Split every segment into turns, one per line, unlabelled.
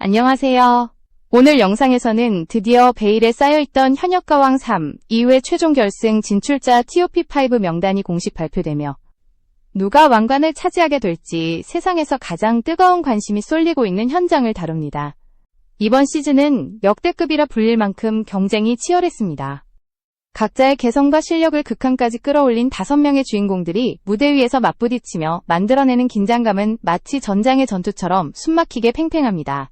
안녕하세요. 오늘 영상에서는 드디어 베일에 쌓여있던 현역가왕 3, 2회 최종 결승 진출자 TOP5 명단이 공식 발표되며 누가 왕관을 차지하게 될지 세상에서 가장 뜨거운 관심이 쏠리고 있는 현장을 다룹니다. 이번 시즌은 역대급이라 불릴 만큼 경쟁이 치열했습니다. 각자의 개성과 실력을 극한까지 끌어올린 5명의 주인공들이 무대 위에서 맞부딪히며 만들어내는 긴장감은 마치 전장의 전투처럼 숨막히게 팽팽합니다.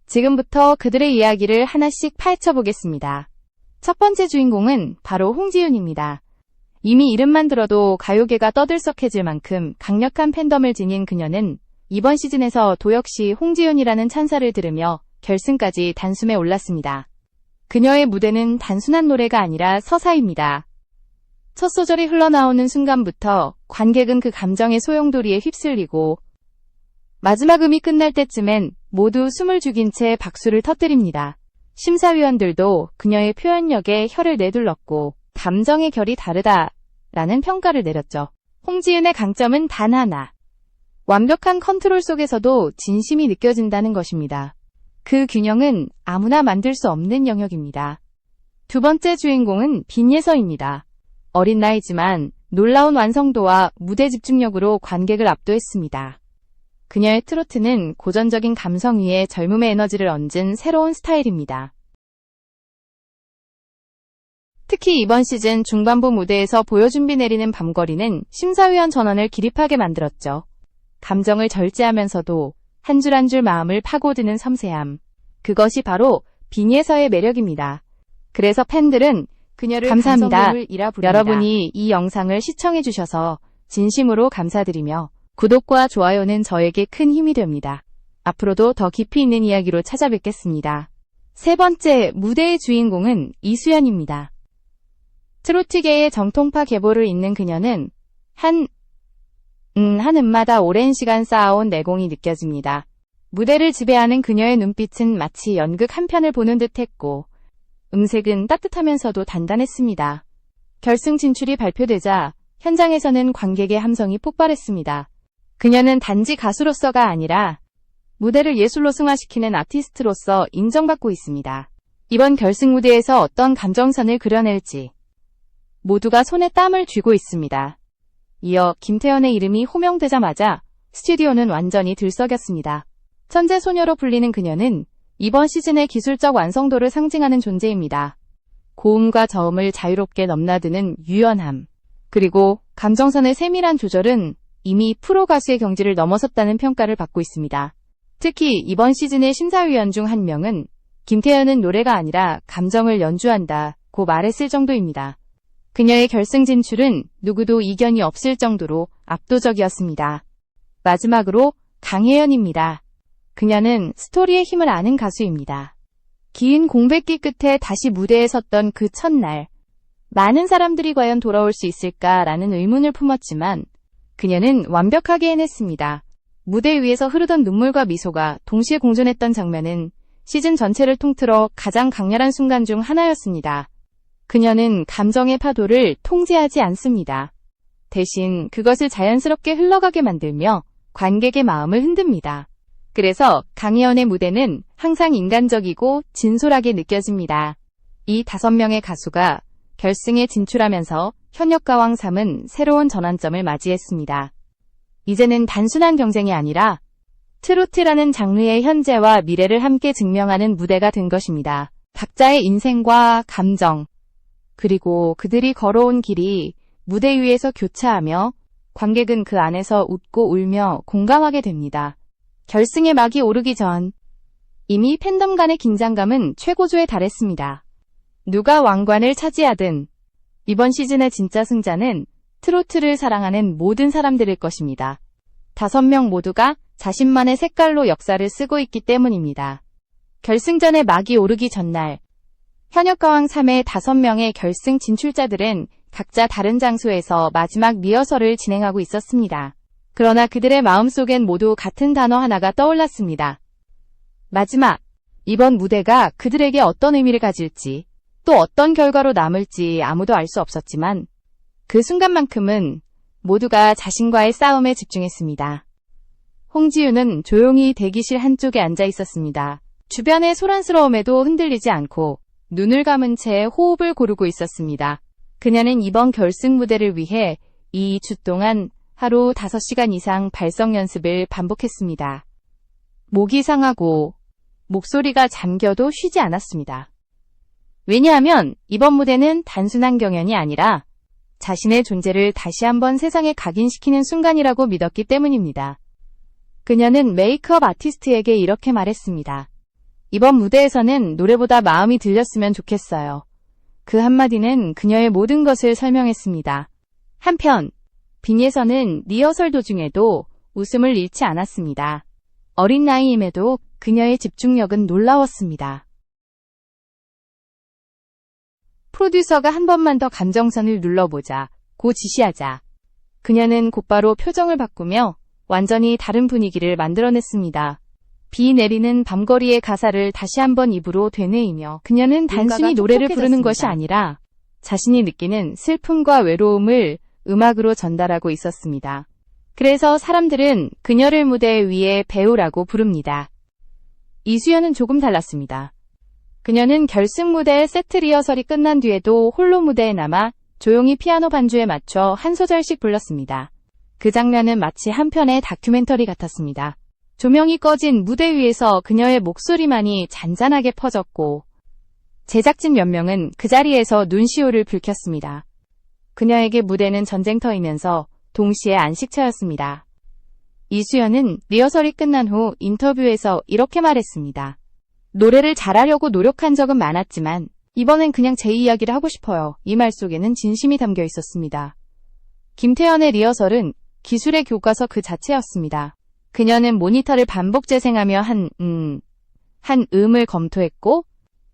지금부터 그들의 이야기를 하나씩 파헤쳐보겠습니다. 첫 번째 주인공은 바로 홍지윤입니다. 이미 이름만 들어도 가요계가 떠들썩해질 만큼 강력한 팬덤을 지닌 그녀는 이번 시즌에서 도역시 홍지윤이라는 찬사를 들으며 결승까지 단숨에 올랐습니다. 그녀의 무대는 단순한 노래가 아니라 서사입니다. 첫 소절이 흘러나오는 순간부터 관객은 그 감정의 소용돌이에 휩쓸리고 마지막 음이 끝날 때쯤엔 모두 숨을 죽인 채 박수를 터뜨립니다. 심사위원들도 그녀의 표현력에 혀를 내둘렀고 감정의 결이 다르다라는 평가를 내렸죠. 홍지윤의 강점은 단 하나. 완벽한 컨트롤 속에서도 진심이 느껴진다는 것입니다. 그 균형은 아무나 만들 수 없는 영역입니다. 두 번째 주인공은 빈예서입니다. 어린 나이지만 놀라운 완성도와 무대 집중력으로 관객을 압도했습니다. 그녀의 트로트는 고전적인 감성 위에 젊음의 에너지를 얹은 새로운 스타일입니다. 특히 이번 시즌 중반부 무대에서 보여준비 내리는 밤거리는 심사위원 전원을 기립하게 만들었죠. 감정을 절제하면서도 한 줄 한 줄 마음을 파고드는 섬세함. 그것이 바로 빈예서의 매력입니다. 그래서 팬들은 그녀를 감사합니다. 여러분이 이 영상을 시청해주셔서 진심으로 감사드리며 구독과 좋아요는 저에게 큰 힘이 됩니다. 앞으로도 더 깊이 있는 이야기로 찾아뵙겠습니다. 세 번째 무대의 주인공은 이수연입니다. 트로트계의 정통파 계보를 잇는 그녀는 한 음마다 오랜 시간 쌓아온 내공이 느껴집니다. 무대를 지배하는 그녀의 눈빛은 마치 연극 한 편을 보는 듯했고 음색은 따뜻하면서도 단단했습니다. 결승 진출이 발표되자 현장에서는 관객의 함성이 폭발했습니다. 그녀는 단지 가수로서가 아니라 무대를 예술로 승화시키는 아티스트로서 인정받고 있습니다. 이번 결승 무대에서 어떤 감정선을 그려낼지 모두가 손에 땀을 쥐고 있습니다. 이어 김태연의 이름이 호명되자마자 스튜디오는 완전히 들썩였습니다. 천재 소녀로 불리는 그녀는 이번 시즌의 기술적 완성도를 상징하는 존재입니다. 고음과 저음을 자유롭게 넘나드는 유연함, 그리고 감정선의 세밀한 조절은 이미 프로 가수의 경지를 넘어섰다는 평가를 받고 있습니다. 특히 이번 시즌의 심사위원 중 한 명은 김태연은 노래가 아니라 감정을 연주한다고 말했을 정도입니다. 그녀의 결승 진출은 누구도 이견이 없을 정도로 압도적이었습니다. 마지막으로 강혜연입니다. 그녀는 스토리의 힘을 아는 가수입니다. 긴 공백기 끝에 다시 무대에 섰던 그 첫날, 많은 사람들이 과연 돌아올 수 있을까라는 의문을 품었지만 그녀는 완벽하게 해냈습니다. 무대 위에서 흐르던 눈물과 미소가 동시에 공존했던 장면은 시즌 전체를 통틀어 가장 강렬한 순간 중 하나였습니다. 그녀는 감정의 파도를 통제하지 않습니다. 대신 그것을 자연스럽게 흘러가게 만들며 관객의 마음을 흔듭니다. 그래서 강혜연의 무대는 항상 인간적이고 진솔하게 느껴집니다. 이 5명의 가수가 결승에 진출하면서 현역가왕 3은 새로운 전환점을 맞이했습니다. 이제는 단순한 경쟁이 아니라 트로트라는 장르의 현재와 미래를 함께 증명하는 무대가 된 것입니다. 각자의 인생과 감정, 그리고 그들이 걸어온 길이 무대 위에서 교차하며 관객은 그 안에서 웃고 울며 공감하게 됩니다. 결승의 막이 오르기 전 이미 팬덤 간의 긴장감은 최고조에 달했습니다. 누가 왕관을 차지하든 이번 시즌의 진짜 승자는 트로트를 사랑하는 모든 사람들일 것입니다. 5명 모두가 자신만의 색깔로 역사를 쓰고 있기 때문입니다. 결승전의 막이 오르기 전날 현역가왕 3의 5명의 결승 진출자들은 각자 다른 장소에서 마지막 리허설을 진행하고 있었습니다. 그러나 그들의 마음속엔 모두 같은 단어 하나가 떠올랐습니다. 마지막! 이번 무대가 그들에게 어떤 의미를 가질지, 또 어떤 결과로 남을지 아무도 알 수 없었지만 그 순간만큼은 모두가 자신과의 싸움에 집중했습니다. 홍지윤은 조용히 대기실 한쪽에 앉아 있었습니다. 주변의 소란스러움에도 흔들리지 않고 눈을 감은 채 호흡을 고르고 있었습니다. 그녀는 이번 결승 무대를 위해 2주 동안 하루 5시간 이상 발성 연습을 반복했습니다. 목이 상하고 목소리가 잠겨도 쉬지 않았습니다. 왜냐하면 이번 무대는 단순한 경연이 아니라 자신의 존재를 다시 한번 세상에 각인시키는 순간이라고 믿었기 때문입니다. 그녀는 메이크업 아티스트에게 이렇게 말했습니다. 이번 무대에서는 노래보다 마음이 들렸으면 좋겠어요. 그 한마디는 그녀의 모든 것을 설명했습니다. 한편 빙에서는 리허설 도중에도 웃음을 잃지 않았습니다. 어린 나이임에도 그녀의 집중력은 놀라웠습니다. 프로듀서가 한 번만 더 감정선을 눌러보자 고 지시하자 그녀는 곧바로 표정을 바꾸며 완전히 다른 분위기를 만들어냈습니다. 비 내리는 밤거리의 가사를 다시 한번 입으로 되뇌이며 그녀는 단순히 노래를 부르는 것이 아니라 자신이 느끼는 슬픔과 외로움을 음악으로 전달하고 있었습니다. 그래서 사람들은 그녀를 무대 위에 배우라고 부릅니다. 이수연은 조금 달랐습니다. 그녀는 결승 무대의 세트 리허설이 끝난 뒤에도 홀로 무대에 남아 조용히 피아노 반주에 맞춰 한 소절씩 불렀습니다. 그 장면은 마치 한 편의 다큐멘터리 같았습니다. 조명이 꺼진 무대 위에서 그녀의 목소리만이 잔잔하게 퍼졌고 제작진 몇 명은 그 자리에서 눈시울을 붉혔습니다. 그녀에게 무대는 전쟁터이면서 동시에 안식처였습니다. 이수연은 리허설이 끝난 후 인터뷰에서 이렇게 말했습니다. 노래를 잘하려고 노력한 적은 많았지만 이번엔 그냥 제 이야기를 하고 싶어요. 이 말 속에는 진심이 담겨 있었습니다. 김태연의 리허설은 기술의 교과서 그 자체였습니다. 그녀는 모니터를 반복 재생하며 한 음을 검토했고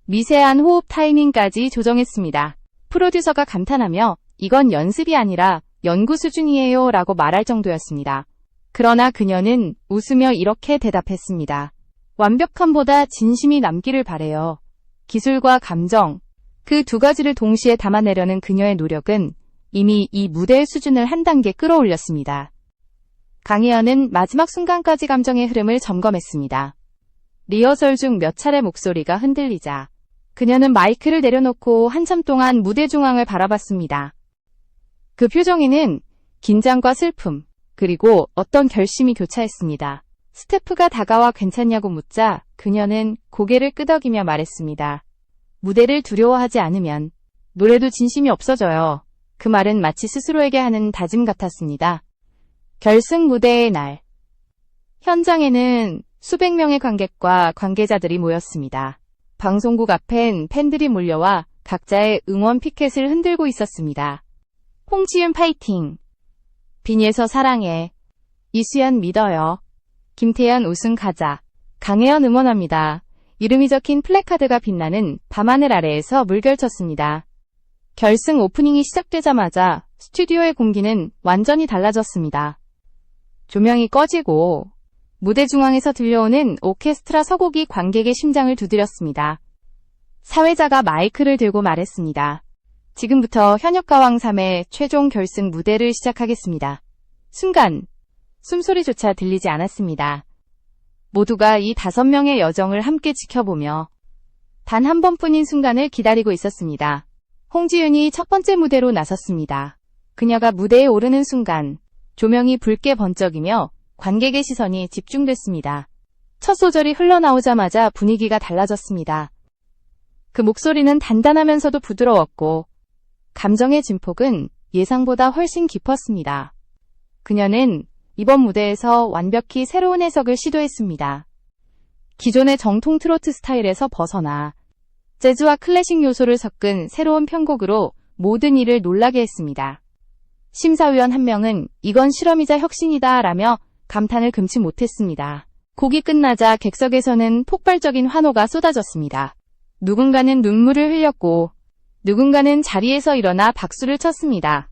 미세한 호흡 타이밍까지 조정했습니다. 프로듀서가 감탄하며 이건 연습이 아니라 연구 수준이에요 라고 말할 정도였습니다. 그러나 그녀는 웃으며 이렇게 대답했습니다. 완벽함보다 진심이 남기를 바래요. 기술과 감정, 그 두 가지를 동시에 담아내려는 그녀의 노력은 이미 이 무대의 수준을 한 단계 끌어올렸습니다. 강혜연은 마지막 순간까지 감정의 흐름을 점검했습니다. 리허설 중 몇 차례 목소리가 흔들리자 그녀는 마이크를 내려놓고 한참 동안 무대 중앙을 바라봤습니다. 그 표정에는 긴장과 슬픔, 그리고 어떤 결심이 교차했습니다. 스태프가 다가와 괜찮냐고 묻자 그녀는 고개를 끄덕이며 말했습니다. 무대를 두려워하지 않으면 노래도 진심이 없어져요. 그 말은 마치 스스로에게 하는 다짐 같았습니다. 결승 무대의 날. 현장에는 수백 명의 관객과 관계자들이 모였습니다. 방송국 앞엔 팬들이 몰려와 각자의 응원 피켓을 흔들고 있었습니다. 홍지윤 파이팅! 빈예서 사랑해! 이수연 믿어요! 김태연 우승 가자! 강혜연 응원합니다! 이름이 적힌 플래카드가 빛나는 밤하늘 아래에서 물결쳤습니다. 결승 오프닝이 시작되자마자 스튜디오의 공기는 완전히 달라졌습니다. 조명이 꺼지고 무대 중앙에서 들려오는 오케스트라 서곡이 관객의 심장을 두드렸습니다. 사회자가 마이크를 들고 말했습니다. 지금부터 현역가왕 3의 최종 결승 무대를 시작하겠습니다. 순간 숨소리조차 들리지 않았습니다. 모두가 이 5명의 여정을 함께 지켜보며 단 한 번뿐인 순간을 기다리고 있었습니다. 홍지윤이 첫 번째 무대로 나섰습니다. 그녀가 무대에 오르는 순간 조명이 붉게 번쩍이며 관객의 시선이 집중됐습니다. 첫 소절이 흘러나오자마자 분위기가 달라졌습니다. 그 목소리는 단단하면서도 부드러웠고 감정의 진폭은 예상보다 훨씬 깊었습니다. 그녀는 이번 무대에서 완벽히 새로운 해석을 시도했습니다. 기존의 정통 트로트 스타일에서 벗어나 재즈와 클래식 요소를 섞은 새로운 편곡으로 모든 이를 놀라게 했습니다. 심사위원 한 명은 이건 실험이자 혁신이다 라며 감탄을 금치 못했습니다. 곡이 끝나자 객석에서는 폭발적인 환호가 쏟아졌습니다. 누군가는 눈물을 흘렸고 누군가는 자리에서 일어나 박수를 쳤습니다.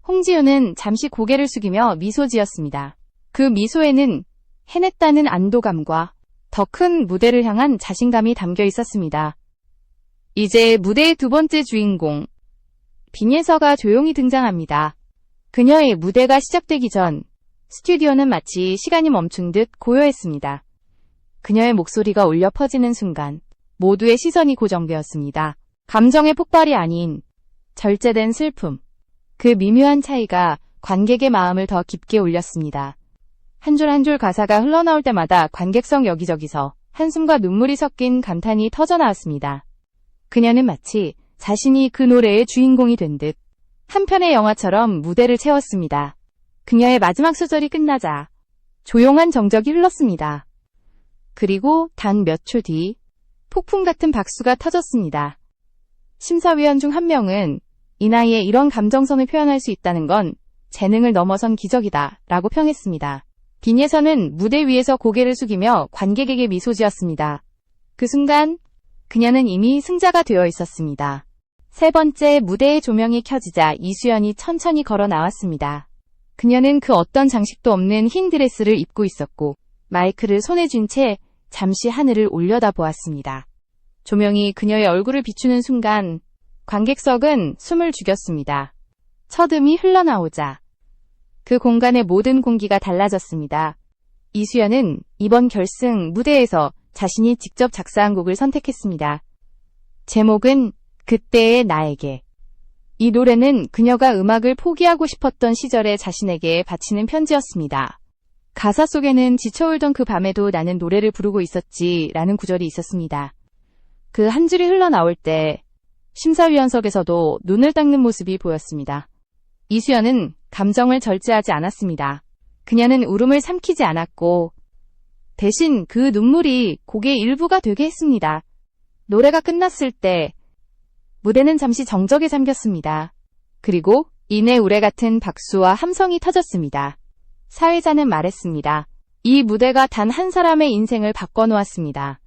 홍지윤은 잠시 고개를 숙이며 미소 지었습니다. 그 미소에는 해냈다는 안도감과 더 큰 무대를 향한 자신감이 담겨 있었습니다. 이제 무대의 두 번째 주인공, 빈예서가 조용히 등장합니다. 그녀의 무대가 시작되기 전 스튜디오는 마치 시간이 멈춘 듯 고요했습니다. 그녀의 목소리가 울려 퍼지는 순간 모두의 시선이 고정되었습니다. 감정의 폭발이 아닌 절제된 슬픔. 그 미묘한 차이가 관객의 마음을 더 깊게 울렸습니다. 한 줄 한 줄 가사가 흘러나올 때마다 관객석 여기저기서 한숨과 눈물이 섞인 감탄이 터져나왔습니다. 그녀는 마치 자신이 그 노래의 주인공이 된 듯 한 편의 영화처럼 무대를 채웠습니다. 그녀의 마지막 소절이 끝나자 조용한 정적이 흘렀습니다. 그리고 단 몇 초 뒤 폭풍 같은 박수가 터졌습니다. 심사위원 중 한 명은 이 나이에 이런 감정선을 표현할 수 있다는 건 재능을 넘어선 기적이다 라고 평했습니다. 빈예선은 무대 위에서 고개를 숙이며 관객에게 미소 지었습니다. 그 순간 그녀는 이미 승자가 되어 있었습니다. 세 번째 무대의 조명이 켜지자 이수연이 천천히 걸어 나왔습니다. 그녀는 그 어떤 장식도 없는 흰 드레스를 입고 있었고 마이크를 손에 쥔 채 잠시 하늘을 올려다보았습니다. 조명이 그녀의 얼굴을 비추는 순간 관객석은 숨을 죽였습니다. 첫 음이 흘러나오자 그 공간의 모든 공기가 달라졌습니다. 이수연은 이번 결승 무대에서 자신이 직접 작사한 곡을 선택했습니다. 제목은 그때의 나에게. 이 노래는 그녀가 음악을 포기하고 싶었던 시절에 자신에게 바치는 편지였습니다. 가사 속에는 지쳐울던 그 밤에도 나는 노래를 부르고 있었지 라는 구절이 있었습니다. 그 한 줄이 흘러나올 때 심사위원석에서도 눈을 닦는 모습이 보였습니다. 이수연은 감정을 절제하지 않았습니다. 그녀는 울음을 삼키지 않았고 대신 그 눈물이 곡의 일부가 되게 했습니다. 노래가 끝났을 때 무대는 잠시 정적에 잠겼습니다. 그리고 이내 우레 같은 박수와 함성이 터졌습니다. 사회자는 말했습니다. 이 무대가 단 한 사람의 인생을 바꿔놓았습니다.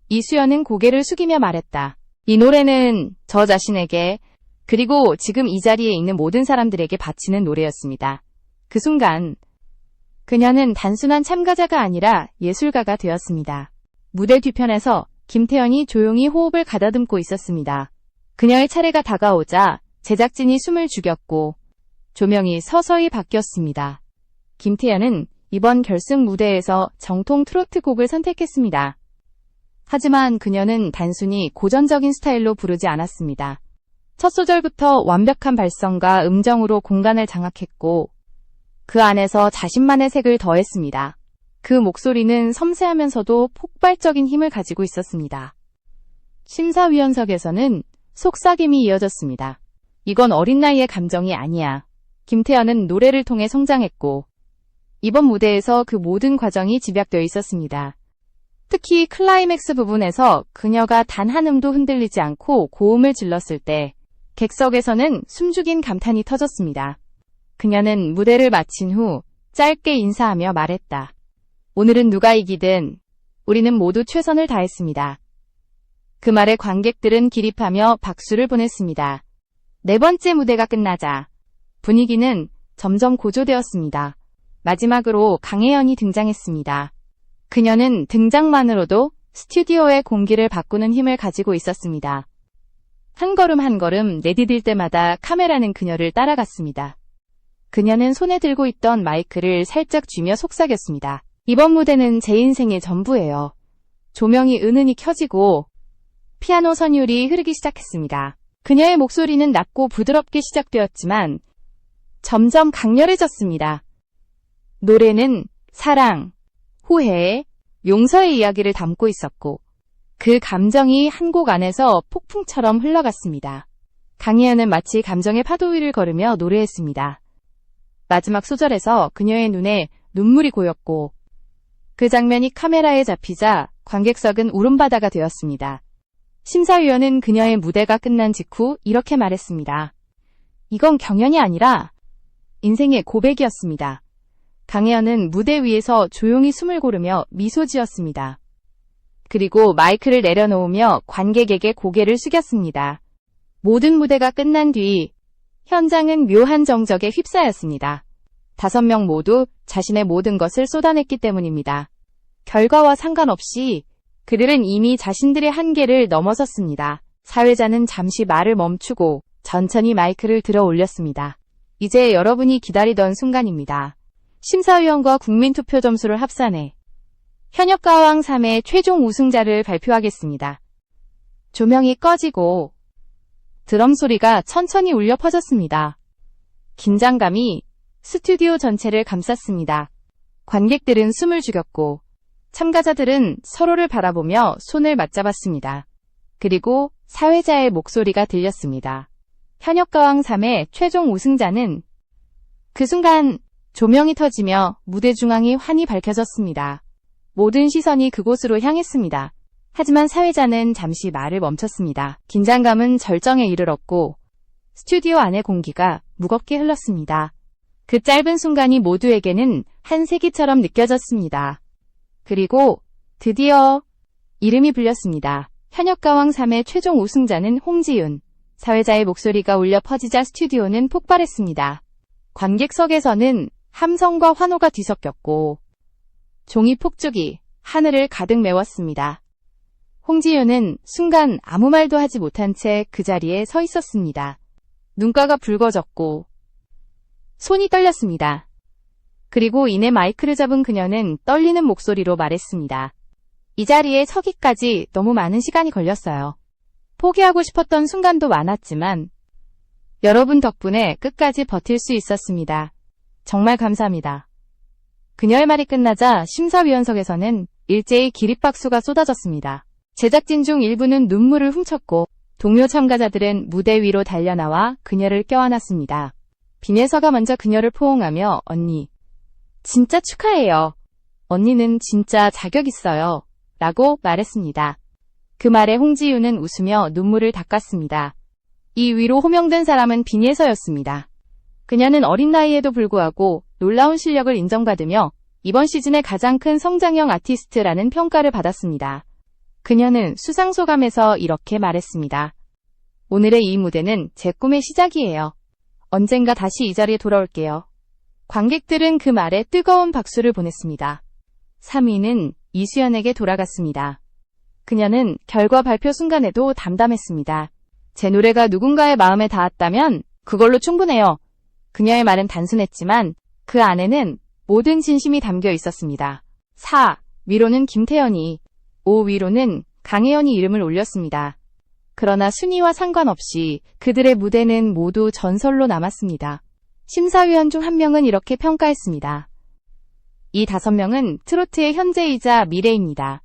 이수연은 고개를 숙이며 말했다. 이 노래는 저 자신에게 그리고 지금 이 자리에 있는 모든 사람들에게 바치는 노래였습니다. 그 순간 그녀는 단순한 참가자가 아니라 예술가가 되었습니다. 무대 뒤편에서 김태연이 조용히 호흡을 가다듬고 있었습니다. 그녀의 차례가 다가오자 제작진이 숨을 죽였고 조명이 서서히 바뀌었습니다. 김태연은 이번 결승 무대에서 정통 트로트 곡을 선택했습니다. 하지만 그녀는 단순히 고전적인 스타일로 부르지 않았습니다. 첫 소절부터 완벽한 발성과 음정으로 공간을 장악했고 그 안에서 자신만의 색을 더했습니다. 그 목소리는 섬세하면서도 폭발적인 힘을 가지고 있었습니다. 심사위원석에서는 속삭임이 이어졌습니다. 이건 어린 나이의 감정이 아니야. 김태연은 노래를 통해 성장했고 이번 무대에서 그 모든 과정이 집약되어 있었습니다. 특히 클라이맥스 부분에서 그녀가 단 한 음도 흔들리지 않고 고음을 질렀을 때 객석에서는 숨죽인 감탄이 터졌습니다. 그녀는 무대를 마친 후 짧게 인사하며 말했다. 오늘은 누가 이기든 우리는 모두 최선을 다했습니다. 그 말에 관객들은 기립하며 박수를 보냈습니다. 네 번째 무대가 끝나자 분위기는 점점 고조되었습니다. 마지막으로 강혜연이 등장했습니다. 그녀는 등장만으로도 스튜디오의 공기를 바꾸는 힘을 가지고 있었습니다. 한 걸음 한 걸음 내디딜 때마다 카메라는 그녀를 따라갔습니다. 그녀는 손에 들고 있던 마이크를 살짝 쥐며 속삭였습니다. 이번 무대는 제 인생의 전부예요. 조명이 은은히 켜지고 피아노 선율이 흐르기 시작했습니다. 그녀의 목소리는 낮고 부드럽게 시작되었지만 점점 강렬해졌습니다. 노래는 사랑, 후회, 용서의 이야기를 담고 있었고 그 감정이 한 곡 안에서 폭풍처럼 흘러갔습니다. 강혜연은 마치 감정의 파도 위를 걸으며 노래했습니다. 마지막 소절에서 그녀의 눈에 눈물이 고였고 그 장면이 카메라에 잡히자 관객석은 울음바다가 되었습니다. 심사위원은 그녀의 무대가 끝난 직후 이렇게 말했습니다. 이건 경연이 아니라 인생의 고백이었습니다. 강혜연은 무대 위에서 조용히 숨을 고르며 미소 지었습니다. 그리고 마이크를 내려놓으며 관객에게 고개를 숙였습니다. 모든 무대가 끝난 뒤 현장은 묘한 정적에 휩싸였습니다. 5명 모두 자신의 모든 것을 쏟아냈기 때문입니다. 결과와 상관없이 그들은 이미 자신들의 한계를 넘어섰습니다. 사회자는 잠시 말을 멈추고 천천히 마이크를 들어 올렸습니다. 이제 여러분이 기다리던 순간입니다. 심사위원과 국민투표 점수를 합산해 현역가왕 3의 최종 우승자를 발표하겠습니다. 조명이 꺼지고 드럼 소리가 천천히 울려 퍼졌습니다. 긴장감이 스튜디오 전체를 감쌌습니다. 관객들은 숨을 죽였고 참가자들은 서로를 바라보며 손을 맞잡았습니다. 그리고 사회자의 목소리가 들렸습니다. 현역가왕 3의 최종 우승자는 그 순간 조명이 터지며 무대 중앙이 환히 밝혀졌습니다. 모든 시선이 그곳으로 향했습니다. 하지만 사회자는 잠시 말을 멈췄습니다. 긴장감은 절정에 이르렀고 스튜디오 안의 공기가 무겁게 흘렀습니다. 그 짧은 순간이 모두에게는 한 세기처럼 느껴졌습니다. 그리고 드디어 이름이 불렸습니다. 현역가왕 3의 최종 우승자는 홍지윤. 사회자의 목소리가 울려 퍼지자 스튜디오는 폭발했습니다. 관객석에서는 함성과 환호가 뒤섞였고 종이 폭죽이 하늘을 가득 메웠습니다. 홍지윤은 순간 아무 말도 하지 못한 채 그 자리에 서 있었습니다. 눈가가 붉어졌고 손이 떨렸습니다. 그리고 이내 마이크를 잡은 그녀는 떨리는 목소리로 말했습니다. 이 자리에 서기까지 너무 많은 시간이 걸렸어요. 포기하고 싶었던 순간도 많았지만 여러분 덕분에 끝까지 버틸 수 있었습니다. 정말 감사합니다. 그녀의 말이 끝나자 심사위원석에서는 일제히 기립박수가 쏟아졌습니다. 제작진 중 일부는 눈물을 훔쳤고 동료 참가자들은 무대 위로 달려나와 그녀를 껴안았습니다. 빈예서가 먼저 그녀를 포옹하며 언니, 진짜 축하해요. 언니는 진짜 자격 있어요. 라고 말했습니다. 그 말에 홍지윤은 웃으며 눈물을 닦았습니다. 이 위로 호명된 사람은 빈예서였습니다. 그녀는 어린 나이에도 불구하고 놀라운 실력을 인정받으며 이번 시즌의 가장 큰 성장형 아티스트라는 평가를 받았습니다. 그녀는 수상 소감에서 이렇게 말했습니다. 오늘의 이 무대는 제 꿈의 시작이에요. 언젠가 다시 이 자리에 돌아올게요. 관객들은 그 말에 뜨거운 박수를 보냈습니다. 3위는 이수연에게 돌아갔습니다. 그녀는 결과 발표 순간에도 담담했습니다. 제 노래가 누군가의 마음에 닿았다면 그걸로 충분해요. 그녀의 말은 단순했지만 그 안에는 모든 진심이 담겨 있었습니다. 4. 위로는 김태연이, 5. 위로는 강혜연이 이름을 올렸습니다. 그러나 순위와 상관없이 그들의 무대는 모두 전설로 남았습니다. 심사위원 중 한 명은 이렇게 평가했습니다. 이 5명은 트로트의 현재이자 미래입니다.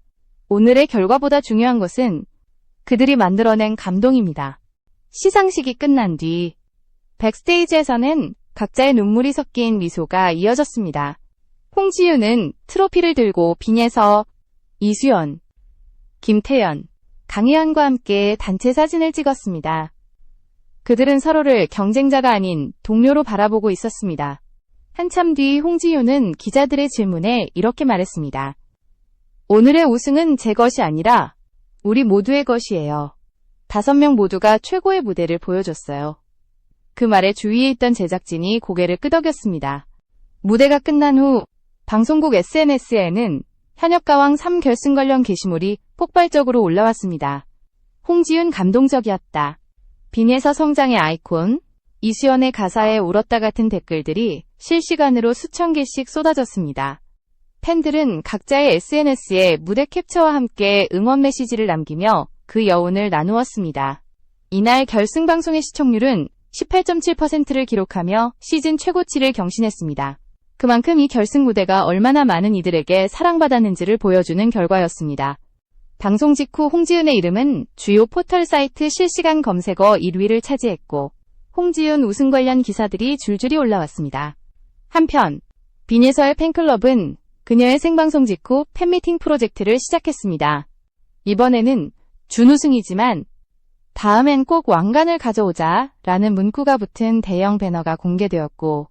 오늘의 결과보다 중요한 것은 그들이 만들어낸 감동입니다. 시상식이 끝난 뒤 백스테이지에서는 각자의 눈물이 섞인 미소가 이어졌습니다. 홍지윤은 트로피를 들고 빈예서, 이수연, 김태연, 강혜연과 함께 단체 사진을 찍었습니다. 그들은 서로를 경쟁자가 아닌 동료로 바라보고 있었습니다. 한참 뒤 홍지윤은 기자들의 질문에 이렇게 말했습니다. 오늘의 우승은 제 것이 아니라 우리 모두의 것이에요. 5명 모두가 최고의 무대를 보여줬어요. 그 말에 주위에 있던 제작진이 고개를 끄덕였습니다. 무대가 끝난 후 방송국 SNS에는 현역가왕 3 결승 관련 게시물이 폭발적으로 올라왔습니다. 홍지윤 감동적이었다. 빈예서 성장의 아이콘, 이수연의 가사에 울었다 같은 댓글들이 실시간으로 수천 개씩 쏟아졌습니다. 팬들은 각자의 SNS에 무대 캡처와 함께 응원 메시지를 남기며 그 여운을 나누었습니다. 이날 결승 방송의 시청률은 18.7%를 기록하며 시즌 최고치를 경신했습니다. 그만큼 이 결승 무대가 얼마나 많은 이들에게 사랑받았는지를 보여주는 결과였습니다. 방송 직후 홍지윤의 이름은 주요 포털 사이트 실시간 검색어 1위를 차지했고 홍지윤 우승 관련 기사들이 줄줄이 올라왔습니다. 한편 빈예서의 팬클럽은 그녀의 생방송 직후 팬미팅 프로젝트를 시작했습니다. 이번에는 준우승이지만 다음엔 꼭 왕관을 가져오자 라는 문구가 붙은 대형 배너가 공개되었고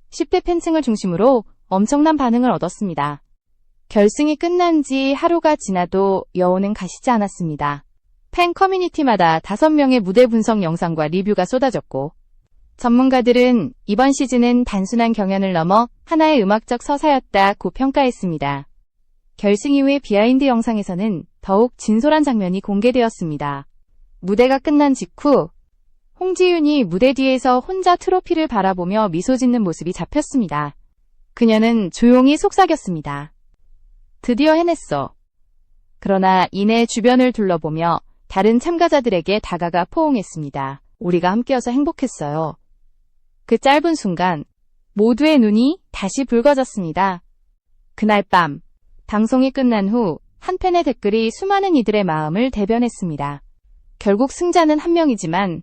10대 팬층을 중심으로 엄청난 반응을 얻었습니다. 결승이 끝난 지 하루가 지나도 여운은 가시지 않았습니다. 팬 커뮤니티마다 5명의 무대 분석 영상과 리뷰가 쏟아졌고 전문가들은 이번 시즌은 단순한 경연을 넘어 하나의 음악적 서사였다고 평가했습니다. 결승 이후의 비하인드 영상에서는 더욱 진솔한 장면이 공개되었습니다. 무대가 끝난 직후 홍지윤이 무대 뒤에서 혼자 트로피를 바라보며 미소 짓는 모습이 잡혔습니다. 그녀는 조용히 속삭였습니다. 드디어 해냈어. 그러나 이내 주변을 둘러보며 다른 참가자들에게 다가가 포옹했습니다. 우리가 함께여서 행복했어요. 그 짧은 순간 모두의 눈이 다시 붉어졌습니다. 그날 밤 방송이 끝난 후 한 팬의 댓글이 수많은 이들의 마음을 대변했습니다. 결국 승자는 한 명이지만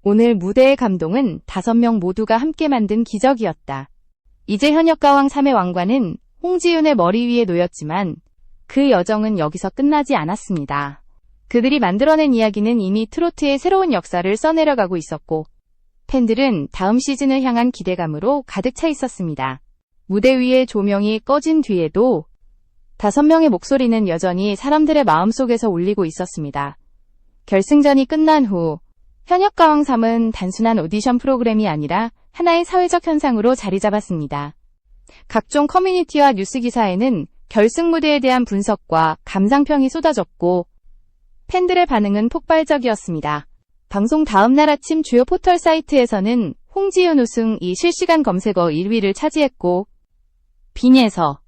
오늘 무대의 감동은 5명 모두가 함께 만든 기적이었다. 이제 현역가왕 3의 왕관은 홍지윤의 머리 위에 놓였지만 그 여정은 여기서 끝나지 않았습니다. 그들이 만들어낸 이야기는 이미 트로트의 새로운 역사를 써내려가고 있었고 팬들은 다음 시즌을 향한 기대감으로 가득 차 있었습니다. 무대 위의 조명이 꺼진 뒤에도 5명의 목소리는 여전히 사람들의 마음속에서 울리고 있었습니다. 결승전이 끝난 후 현역가왕 3은 단순한 오디션 프로그램이 아니라 하나의 사회적 현상으로 자리 잡았습니다. 각종 커뮤니티와 뉴스 기사에는 결승 무대에 대한 분석과 감상평이 쏟아졌고 팬들의 반응은 폭발적이었습니다. 방송 다음 날 아침 주요 포털 사이트에서는 홍지윤 우승이 실시간 검색어 1위를 차지했고 빈예서,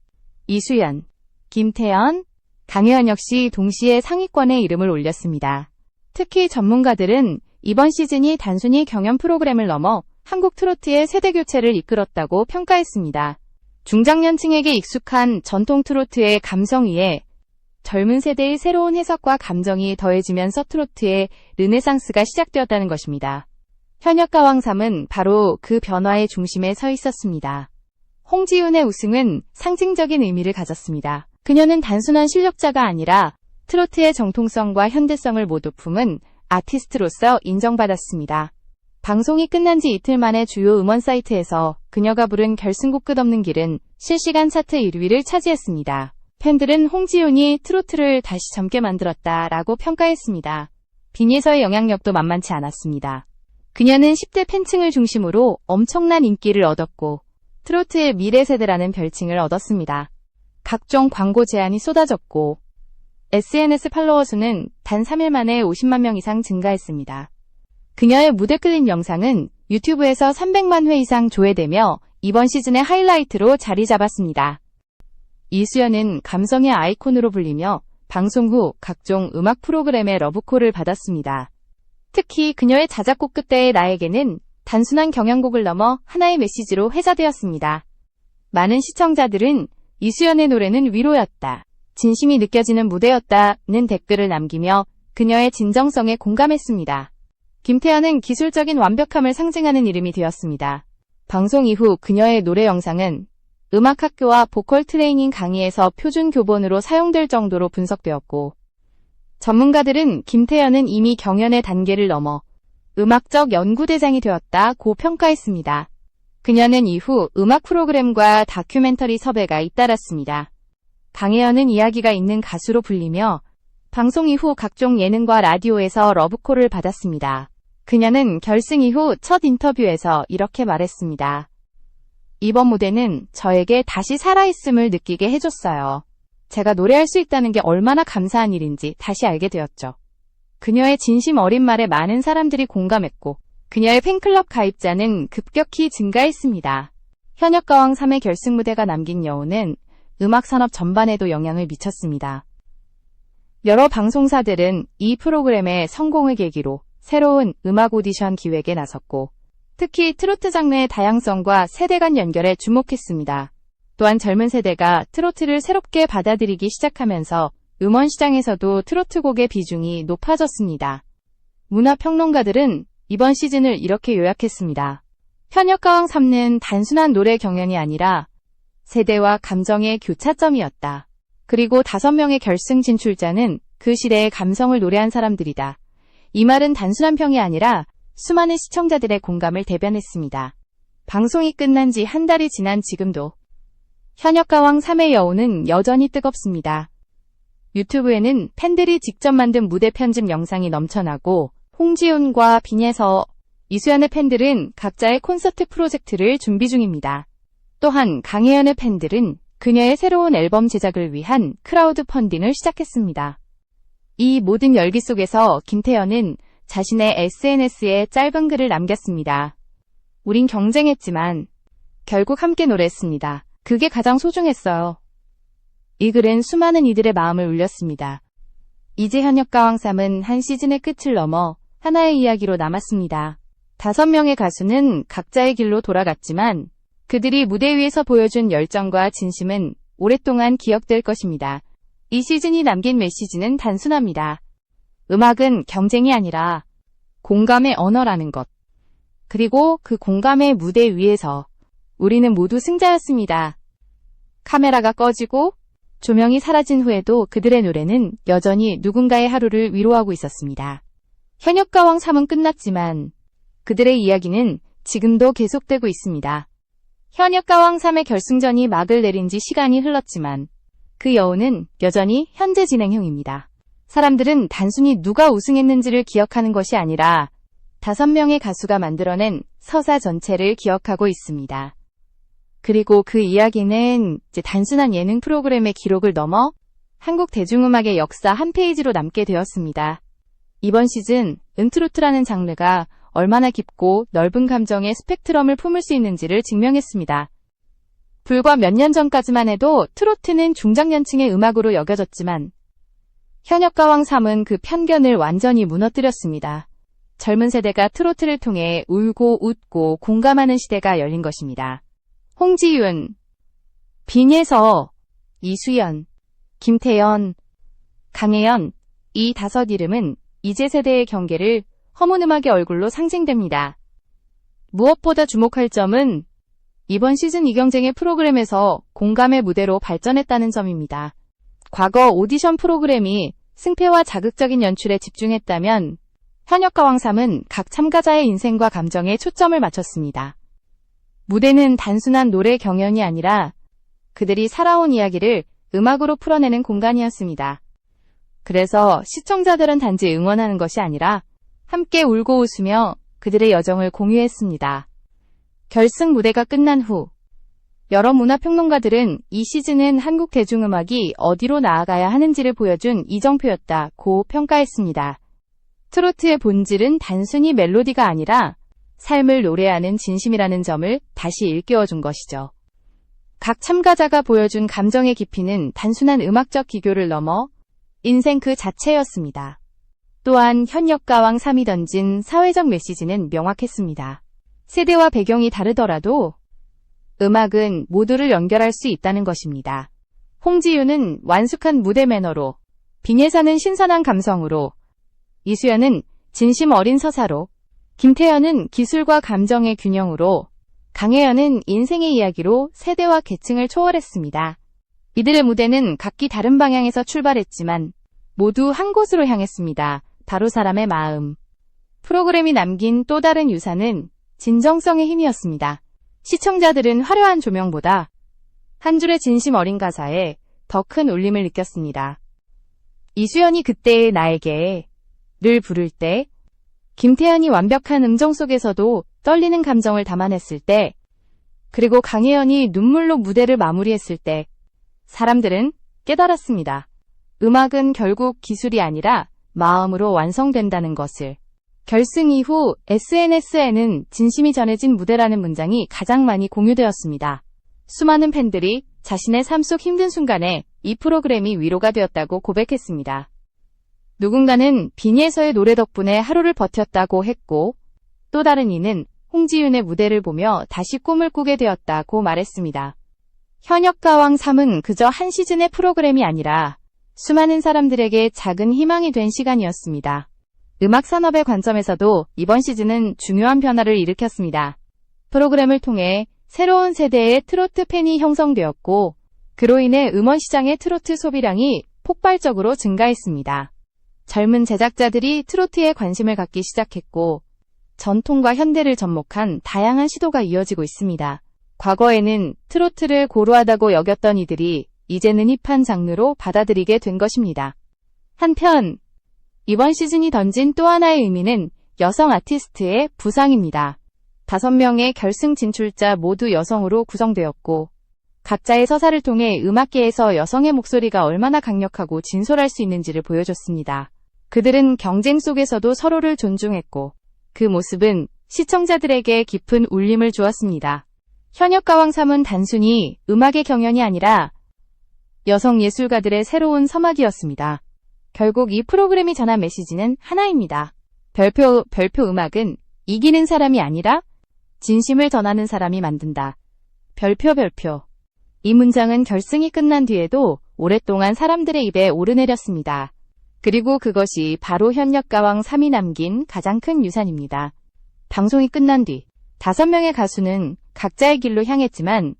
이수연, 김태연, 강혜연 역시 동시에 상위권에 이름을 올렸습니다. 특히 전문가들은 이번 시즌이 단순히 경연 프로그램을 넘어 한국 트로트의 세대교체를 이끌었다고 평가했습니다. 중장년층에게 익숙한 전통 트로트의 감성 위에 젊은 세대의 새로운 해석과 감정이 더해지면서 트로트의 르네상스가 시작되었다는 것입니다. 현역가왕 3은 바로 그 변화의 중심에 서 있었습니다. 홍지윤의 우승은 상징적인 의미를 가졌습니다. 그녀는 단순한 실력자가 아니라 트로트의 정통성과 현대성을 모두 품은 아티스트로서 인정받았습니다. 방송이 끝난 지 이틀 만에 주요 음원 사이트에서 그녀가 부른 결승곡 끝없는 길은 실시간 차트 1위를 차지했습니다. 팬들은 홍지윤이 트로트를 다시 젊게 만들었다라고 평가했습니다. 빈예서의 영향력도 만만치 않았습니다. 그녀는 10대 팬층을 중심으로 엄청난 인기를 얻었고 트로트의 미래 세대라는 별칭을 얻었습니다. 각종 광고 제안이 쏟아졌고 SNS 팔로워 수는 단 3일 만에 50만 명 이상 증가했습니다. 그녀의 무대 클립 영상은 유튜브에서 300만 회 이상 조회되며 이번 시즌의 하이라이트로 자리 잡았습니다. 이수연은 감성의 아이콘으로 불리며 방송 후 각종 음악 프로그램의 러브콜을 받았습니다. 특히 그녀의 자작곡 그때의 나에게는 단순한 경연곡을 넘어 하나의 메시지로 회자되었습니다. 많은 시청자들은 이수연의 노래는 위로였다, 진심이 느껴지는 무대였다는 댓글을 남기며 그녀의 진정성에 공감했습니다. 김태연은 기술적인 완벽함을 상징하는 이름이 되었습니다. 방송 이후 그녀의 노래 영상은 음악학교와 보컬 트레이닝 강의에서 표준 교본으로 사용될 정도로 분석되었고 전문가들은 김태연은 이미 경연의 단계를 넘어 음악적 연구대상이 되었다고 평가했습니다. 그녀는 이후 음악 프로그램과 다큐멘터리 섭외가 잇따랐습니다. 강혜연은 이야기가 있는 가수로 불리며 방송 이후 각종 예능과 라디오에서 러브콜을 받았습니다. 그녀는 결승 이후 첫 인터뷰에서 이렇게 말했습니다. 이번 무대는 저에게 다시 살아있음을 느끼게 해줬어요. 제가 노래할 수 있다는 게 얼마나 감사한 일인지 다시 알게 되었죠. 그녀의 진심 어린 말에 많은 사람들이 공감했고 그녀의 팬클럽 가입자는 급격히 증가했습니다. 현역가왕 3의 결승 무대가 남긴 여운은 음악산업 전반에도 영향을 미쳤습니다. 여러 방송사들은 이 프로그램의 성공을 계기로 새로운 음악 오디션 기획에 나섰고 특히 트로트 장르의 다양성과 세대 간 연결에 주목했습니다. 또한 젊은 세대가 트로트를 새롭게 받아들이기 시작하면서 음원 시장에서도 트로트곡의 비중이 높아졌습니다. 문화평론가들은 이번 시즌을 이렇게 요약했습니다. 현역가왕 3는 단순한 노래 경연이 아니라 세대와 감정의 교차점이었다. 그리고 5명의 결승 진출자는 그 시대의 감성을 노래한 사람들이다. 이 말은 단순한 평이 아니라 수많은 시청자들의 공감을 대변했습니다. 방송이 끝난 지 한 달이 지난 지금도 현역가왕 3의 여운은 여전히 뜨겁습니다. 유튜브에는 팬들이 직접 만든 무대 편집 영상이 넘쳐나고 홍지윤과 빈예서, 이수연의 팬들은 각자의 콘서트 프로젝트를 준비 중입니다. 또한 강혜연의 팬들은 그녀의 새로운 앨범 제작을 위한 크라우드 펀딩을 시작했습니다. 이 모든 열기 속에서 김태연은 자신의 SNS에 짧은 글을 남겼습니다. 우린 경쟁했지만 결국 함께 노래했습니다. 그게 가장 소중했어요. 이 글은 수많은 이들의 마음을 울렸습니다. 이제 현역가왕 3은 한 시즌의 끝을 넘어 하나의 이야기로 남았습니다. 5명의 가수는 각자의 길로 돌아갔지만 그들이 무대 위에서 보여준 열정과 진심은 오랫동안 기억될 것입니다. 이 시즌이 남긴 메시지는 단순합니다. 음악은 경쟁이 아니라 공감의 언어라는 것. 그리고 그 공감의 무대 위에서 우리는 모두 승자였습니다. 카메라가 꺼지고 조명이 사라진 후에도 그들의 노래는 여전히 누군가의 하루를 위로하고 있었습니다. 현역가왕 3은 끝났지만 그들의 이야기는 지금도 계속되고 있습니다. 현역가왕 3의 결승전이 막을 내린 지 시간이 흘렀지만 그 여운은 여전히 현재 진행형입니다. 사람들은 단순히 누가 우승했는지를 기억하는 것이 아니라 5명의 가수가 만들어낸 서사 전체를 기억하고 있습니다. 그리고 그 이야기는 이제 단순한 예능 프로그램의 기록을 넘어 한국 대중음악의 역사 한 페이지로 남게 되었습니다. 이번 시즌 은트로트라는 장르가 얼마나 깊고 넓은 감정의 스펙트럼을 품을 수 있는지를 증명했습니다. 불과 몇 년 전까지만 해도 트로트는 중장년층의 음악으로 여겨졌지만 현역가왕 3은 그 편견을 완전히 무너뜨렸습니다. 젊은 세대가 트로트를 통해 울고 웃고 공감하는 시대가 열린 것입니다. 홍지윤, 빈예서, 이수연, 김태연, 강혜연, 이 5 이름은 이제 세대의 경계를 허문 음악의 얼굴로 상징됩니다. 무엇보다 주목할 점은 이번 시즌 이경쟁의 프로그램에서 공감의 무대로 발전했다는 점입니다. 과거 오디션 프로그램이 승패와 자극적인 연출에 집중했다면 현역가왕 3은 각 참가자의 인생과 감정에 초점을 맞췄습니다. 무대는 단순한 노래 경연이 아니라 그들이 살아온 이야기를 음악으로 풀어내는 공간이었습니다. 그래서 시청자들은 단지 응원하는 것이 아니라 함께 울고 웃으며 그들의 여정을 공유했습니다. 결승 무대가 끝난 후 여러 문화평론가들은 이 시즌은 한국 대중음악이 어디로 나아가야 하는지를 보여준 이정표였다고 평가했습니다. 트로트의 본질은 단순히 멜로디가 아니라 삶을 노래하는 진심이라는 점을 다시 일깨워준 것이죠. 각 참가자가 보여준 감정의 깊이는 단순한 음악적 기교를 넘어 인생 그 자체였습니다. 또한 현역가왕 3이 던진 사회적 메시지는 명확했습니다. 세대와 배경이 다르더라도 음악은 모두를 연결할 수 있다는 것입니다. 홍지윤은 완숙한 무대 매너로, 빈예사는 신선한 감성으로, 이수연은 진심 어린 서사로, 김태연은 기술과 감정의 균형으로, 강혜연은 인생의 이야기로 세대와 계층을 초월했습니다. 이들의 무대는 각기 다른 방향에서 출발했지만 모두 한 곳으로 향했습니다. 바로 사람의 마음. 프로그램이 남긴 또 다른 유산은 진정성의 힘이었습니다. 시청자들은 화려한 조명보다 한 줄의 진심 어린 가사에 더 큰 울림을 느꼈습니다. 이수연이 그때의 나에게를 부를 때, 김태연이 완벽한 음정 속에서도 떨리는 감정을 담아냈을 때, 그리고 강혜연이 눈물로 무대를 마무리했을 때, 사람들은 깨달았습니다. 음악은 결국 기술이 아니라 마음으로 완성된다는 것을. 결승 이후 SNS에는 진심이 전해진 무대라는 문장이 가장 많이 공유되었습니다. 수많은 팬들이 자신의 삶 속 힘든 순간에 이 프로그램이 위로가 되었다고 고백했습니다. 누군가는 빈예서의 노래 덕분에 하루를 버텼다고 했고, 또 다른 이는 홍지윤의 무대를 보며 다시 꿈을 꾸게 되었다고 말했습니다. 현역가왕 3은 그저 한 시즌의 프로그램이 아니라 수많은 사람들에게 작은 희망이 된 시간이었습니다. 음악 산업의 관점에서도 이번 시즌은 중요한 변화를 일으켰습니다. 프로그램을 통해 새로운 세대의 트로트 팬이 형성되었고, 그로 인해 음원 시장의 트로트 소비량이 폭발적으로 증가했습니다. 젊은 제작자들이 트로트에 관심을 갖기 시작했고, 전통과 현대를 접목한 다양한 시도가 이어지고 있습니다. 과거에는 트로트를 고루하다고 여겼던 이들이 이제는 힙한 장르로 받아들이게 된 것입니다. 한편 이번 시즌이 던진 또 하나의 의미는 여성 아티스트의 부상입니다. 5명의 결승 진출자 모두 여성으로 구성되었고, 각자의 서사를 통해 음악계에서 여성의 목소리가 얼마나 강력하고 진솔할 수 있는지를 보여줬습니다. 그들은 경쟁 속에서도 서로를 존중했고, 그 모습은 시청자들에게 깊은 울림을 주었습니다. 현역가왕 3은 단순히 음악의 경연이 아니라 여성 예술가들의 새로운 서막이었습니다. 결국 이 프로그램이 전한 메시지는 하나입니다. 별표 음악은 이기는 사람이 아니라 진심을 전하는 사람이 만든다. 별표. 이 문장은 결승이 끝난 뒤에도 오랫동안 사람들의 입에 오르내렸습니다. 그리고 그것이 바로 현역가왕 3이 남긴 가장 큰 유산입니다. 방송이 끝난 뒤 5명의 가수는 각자의 길로 향했지만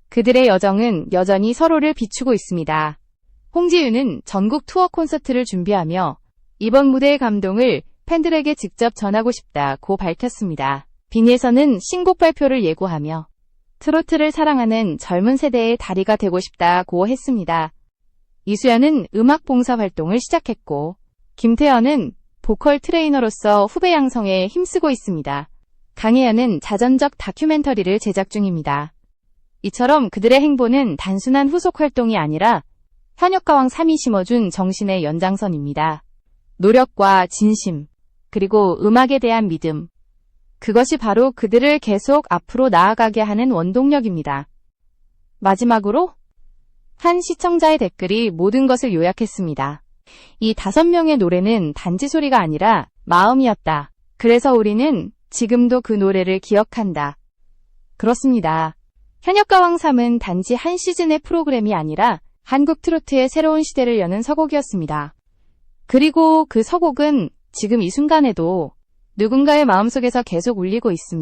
그들의 여정은 여전히 서로를 비추고 있습니다. 홍지윤은 전국 투어 콘서트를 준비하며 이번 무대의 감동을 팬들에게 직접 전하고 싶다고 밝혔습니다. 빈예선은 신곡 발표를 예고하며 트로트를 사랑하는 젊은 세대의 다리가 되고 싶다고 했습니다. 이수연은 음악 봉사 활동을 시작했고 김태현은 보컬 트레이너로서 후배 양성에 힘쓰고 있습니다. 강혜연은 자전적 다큐멘터리를 제작 중입니다. 이처럼 그들의 행보는 단순한 후속 활동이 아니라 현역가왕 3이 심어준 정신의 연장선입니다. 노력과 진심, 그리고 음악에 대한 믿음. 그것이 바로 그들을 계속 앞으로 나아가게 하는 원동력입니다. 마지막으로 한 시청자의 댓글이 모든 것을 요약했습니다. 이 5명의 노래는 단지 소리가 아니라 마음이었다. 그래서 우리는 지금도 그 노래를 기억한다. 그렇습니다. 현역가왕 3은 단지 한 시즌의 프로그램이 아니라 한국 트로트의 새로운 시대를 여는 서곡이었습니다. 그리고 그 서곡은 지금 이 순간에도 누군가의 마음속에서 계속 울리고 있습니다.